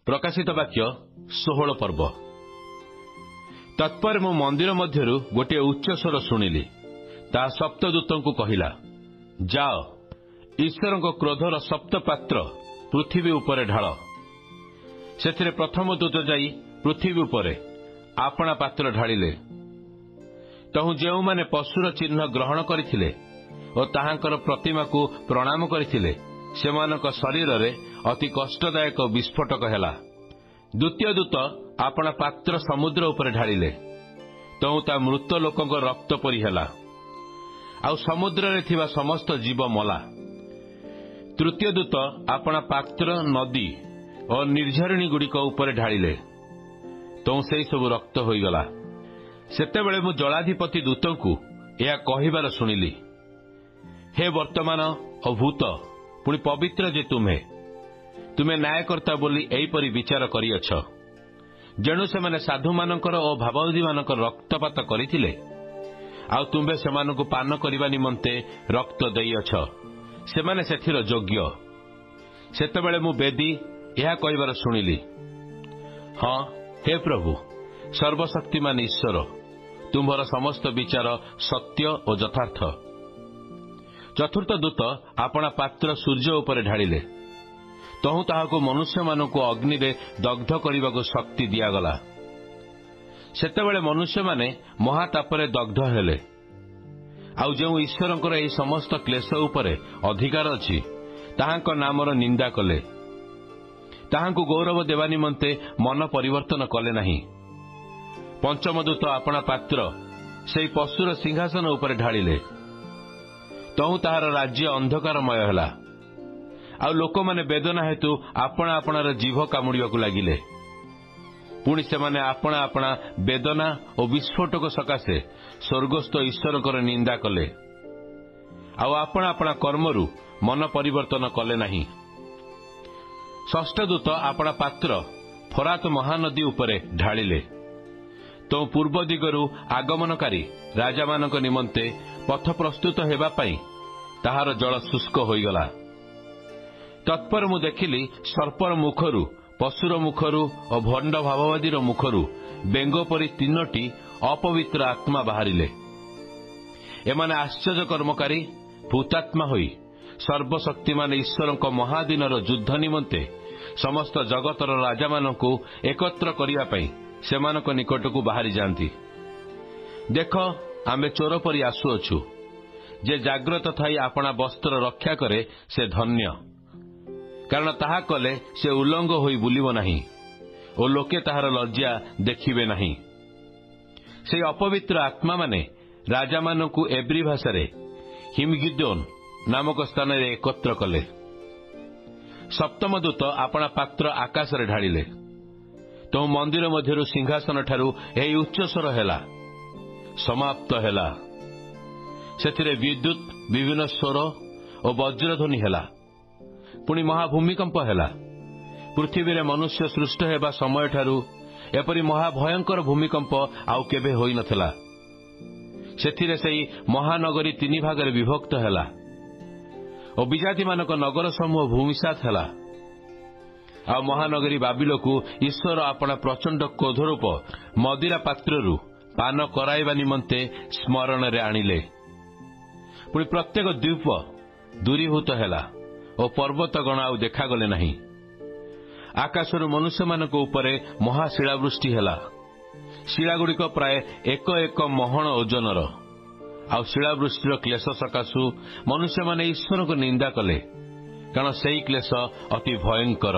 प्रकाशित वाक्य 16 पर्व। तत्पर मु मंदिर मध्यरु गोटे उच्च स्वर शुणिली, ता सप्तदूतों को कहिला, जाओ ईश्वर को क्रोधर सप्त पात्र पृथ्वी उपरे ढाळ। सेथिरे प्रथम दूत जाई पृथ्वी उपरे आपणा पात्र ढाळिले। तहु जेउ माने पशुर चिन्ह ग्रहण करथिले ओ ताहांकर प्रतिमा को प्रणाम करथिले, सेमानक शरीर रे अति कष्टदायक विस्फोटक हेला। द्वितीय दूत आपणा पात्र समुद्र उपरे ढाळिले, तहु ता मृत लोकक रक्त परि हेला, आउ समुद्र रे थिबा समस्त जीव मला। तृतीय दूत आपणा पात्र नदी और निर्झरिणी गुड़िक उपरे ढाळिले, तहु सेई सब रक्त होइगला। सेतेबेले मु जलाधिपति दूतंकु एहा कहिबार शुणिली, हे वर्तमान और भूत पुणी पवित्र जे तुम्हें न्यायकर्ता बोली एहीपरि विचार करिअछ। जेणु सेमाने साधु मानकर और भाववादी मानकर रक्तपात करिथिले, आउ तुम्बे सेमानकु पान करिबा निमंते रक्त देइअछ, सेमाने सेथिर योग्य। सेतेबेले मु बेदी एहा कहिबार शुणिली, हाँ हे प्रभु सर्वशक्तिमान ईश्वर, तुम्हारा समस्त विचार सत्य और यथार्थ। चतुर्थ दूत आपणा पात्र सूर्य उपरे ढाळिले, तहु ताहाको मनुष्य मानकु अग्नि रे दग्ध करिबाको शक्ति दियागला। सेतेबेले मनुष्य माने महातापरे दग्ध हेले, आउ जेउ ईश्वरंकर एही समस्त क्लेश उपरे अधिकार अछि ताहांक नामर निंदा कले, ताहांकु गौरव देवा निमंते मन परिवर्तन कले नहीं। पंचम दूत आपणा पात्र सेई पशुर सिंहासन उपरे ढाळिले, तहु ताहार राज्य अंधकारमय हेला, आउ लोक माने वेदना हेतु आपणा आपणार जीभ कामुड़िबाकु लागिले। पुणी सेमाने आपणा आपणा वेदना और विस्फोटक सकाशे स्वर्गस्थ ईश्वरकर निंदा कले, आउ आपणा आपणा कर्मरु मन परिवर्तन कले नहीं। षष्ठ दूत आपणा पात्र फरात महानदी उपरे ढाळिले, तो पूर्व दिगरु आगमनकारी राजा मानक निमंते पथ प्रस्तुत हेबा पई ताहार जल शुष्क होइगला। तत्पर मु देखिली सर्पर मुखरु, पशुर मुखरु और भंड भाववादीर मुखरु बेंग परी तीनोटी अपवित्र आत्मा बाहरिले। एमाने आश्चर्य कर्मकारी भूतात्मा होई सर्वशक्तिमान ईश्वरक महादिनर युद्ध निमंते समस्त जगतर राजा मानकु एकत्र करिया पई सेमानक निकटकू बाहरी जाती। देख आमे चोर परी आसुअछु, जे जाग्रत थाई आपणा वस्त्र रक्षा करे से धन्य, कारण ताहा कले से उल्लंघ होई बुलिब नहीं और लोके ताहार लज्जा देखिबे नहीं। से अपवित्र आत्मा माने राजा मानकु एब्री भाषा हिमगिद्योन नामक स्थान रे एकत्र कले। सप्तम दूत आपणा पात्र आकाश रे ढाळिले, तो मंदिर मध्यरु सिंहासन ठारू एही उच्च स्वर हेला, समाप्त हेला। सेथिरे विद्युत विभिन्न स्वर और वज्रध्वनि हेला, पुणी महाभूमिकंप हेला। पृथ्वी रे मनुष्य सृष्ट हेबा समय ठारू एपरि महाभयंकर भूमिकंप आउ केबे होई नथला। सेथिरे सेही महानगरी तीन भाग रे विभक्त हेला और विजाति मानक नगर समूह भूमिसात हेला। आ महानगरी बाबिलकु ईश्वर आपणा प्रचंड क्रोधरूप मदिरा पात्ररु पान कराइबा निमंते स्मरण रे आनिले। पुणी प्रत्येक द्वीप दूरीभूत हेला और पर्वत गण आउ देखागले नहीं। आकाशरु मनुष्य मानक उपरे महाशिलावृष्टि हेला। शिलागुड़िक प्राय एक एक महण ओजनर, आउ शिलावृष्टिर क्लेश सकाशु मनुष्य माने ईश्वर को निंदा कले, कारण सेई क्लेश अति भयंकर।